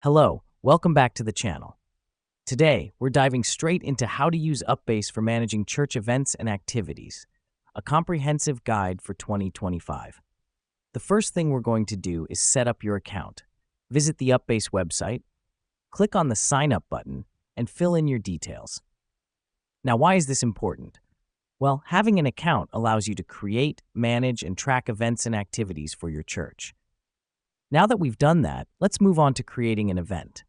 Hello, welcome back to the channel. Today, we're diving straight into how to use UpBase for managing church events and activities, a comprehensive guide for 2025. The first thing we're going to do is set up your account. Visit the UpBase website, click on the Sign Up button, and fill in your details. Now, why is this important? Well, having an account allows you to create, manage, and track events and activities for your church. Now that we've done that, let's move on to creating an event.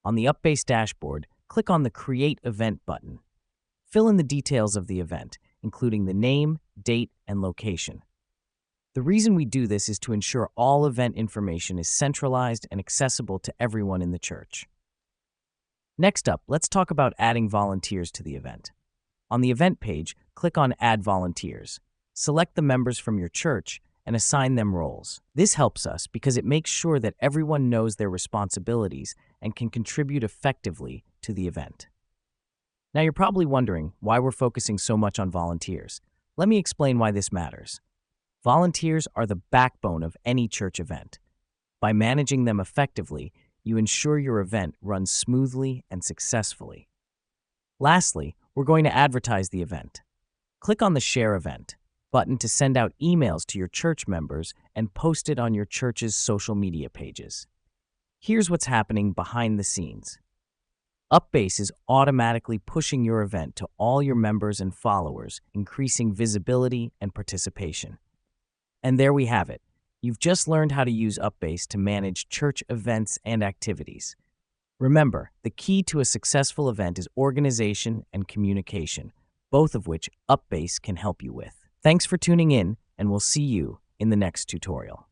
On the UpBase dashboard, click on the Create Event button. Fill in the details of the event, including the name, date, and location. The reason we do this is to ensure all event information is centralized and accessible to everyone in the church. Next up, let's talk about adding volunteers to the event. On the event page, click on Add Volunteers. Select the members from your church and assign them roles. This helps us because it makes sure that everyone knows their responsibilities and can contribute effectively to the event. Now you're probably wondering why we're focusing so much on volunteers. Let me explain why this matters. Volunteers are the backbone of any church event. By managing them effectively, you ensure your event runs smoothly and successfully. Lastly, we're going to advertise the event. Click on the Share Event button to send out emails to your church members and post it on your church's social media pages. Here's what's happening behind the scenes. UpBase is automatically pushing your event to all your members and followers, increasing visibility and participation. And there we have it. You've just learned how to use UpBase to manage church events and activities. Remember, the key to a successful event is organization and communication, both of which UpBase can help you with. Thanks for tuning in, and we'll see you in the next tutorial.